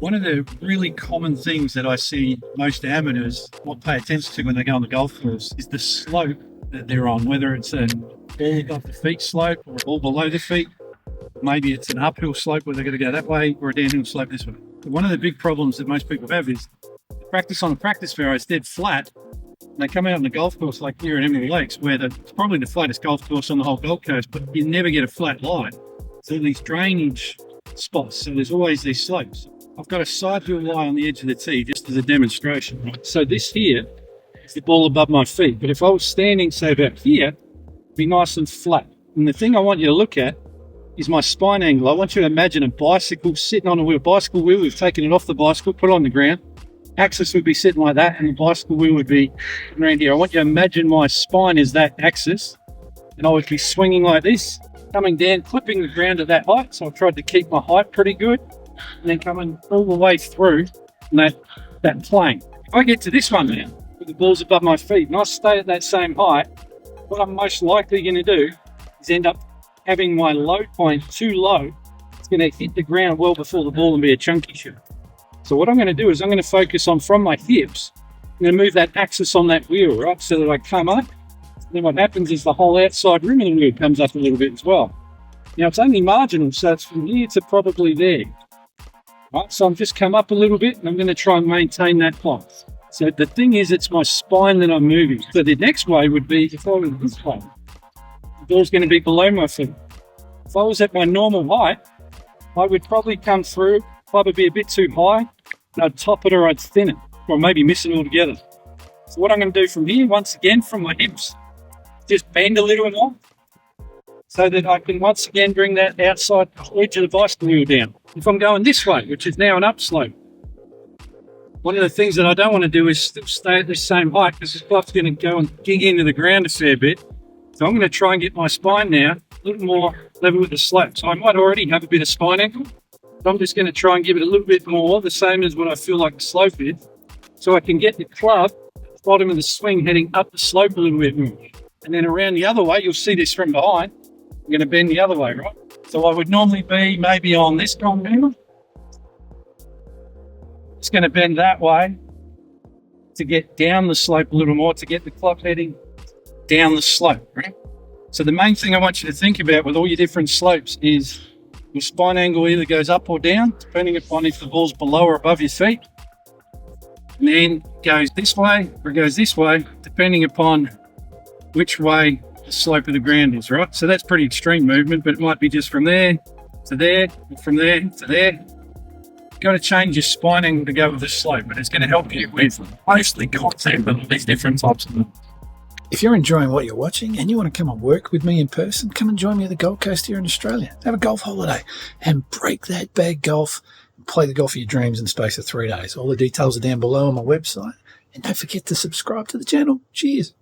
One of the really common things that I see most amateurs not pay attention to when they go on the golf course is the slope that they're on, whether it's a ball above the feet slope or a ball below the feet. Maybe it's an uphill slope where they're going to go that way or a downhill slope this way. But one of the big problems that most people have is practice on a practice fairway is dead flat. And they come out on the golf course like here at Emerald Lakes, where it's probably the flattest golf course on the whole Gold Coast, but you never get a flat lie. So these drainage spots, so there's always these slopes. I've got a side hill lie on the edge of the tee just as a demonstration, right? So this here is the ball above my feet. But if I was standing, say, about here, it'd be nice and flat. And the thing I want you to look at is my spine angle. I want you to imagine a bicycle sitting on a wheel. Bicycle wheel, we've taken it off the bicycle, put it on the ground. Axis would be sitting like that, and the bicycle wheel would be around here. I want you to imagine my spine is that axis, and I would be swinging like this, coming down, clipping the ground at that height. So I've tried to keep my height pretty good, and then coming all the way through that plane. If I get to this one now, with the balls above my feet, and I stay at that same height, what I'm most likely going to do is end up having my low point too low. It's going to hit the ground well before the ball and be a chunky shot. So what I'm going to do is I'm going to focus on from my hips. I'm going to move that axis on that wheel, right, so that I come up. Then what happens is the whole outside rim of the wheel comes up a little bit as well. Now it's only marginal, so it's from here to probably there. Right, so I've just come up a little bit, and I'm going to try and maintain that point. So the thing is, it's my spine that I'm moving. So the next way would be, if I was this way, the ball's going to be below my feet. If I was at my normal height, I would probably come through, probably be a bit too high, and I'd top it or I'd thin it, or maybe miss it altogether. So what I'm going to do from here, once again, from my hips, just bend a little more, so that I can once again bring that outside edge of the bicycle wheel down. If I'm going this way, which is now an upslope, one of the things that I don't want to do is still stay at the same height, because this club's going to go and dig into the ground a fair bit. So I'm going to try and get my spine now a little more level with the slope. So I might already have a bit of spine angle, but I'm just going to try and give it a little bit more, the same as what I feel like the slope is, so I can get the club at the bottom of the swing heading up the slope a little bit more. And then around the other way, you'll see this from behind. I'm going to bend the other way, right? So I would normally be maybe on this strong beamer. It's going to bend that way to get down the slope a little more, to get the club heading down the slope, right? So the main thing I want you to think about with all your different slopes is your spine angle either goes up or down, depending upon if the ball's below or above your feet. And then goes this way or goes this way, depending upon which way the slope of the ground is, right? So that's pretty extreme movement, but it might be just from there to there, from there to there. You've got to change your spine angle to go with the slope, but it's going to help you with mostly concept of these different types of them. If you're enjoying what you're watching and you want to come and work with me in person, come and join me at the Gold Coast here in Australia. Have a golf holiday and break that bag golf and play the golf of your dreams in the space of 3 days. All the details are down below on my website. And don't forget to subscribe to the channel. Cheers.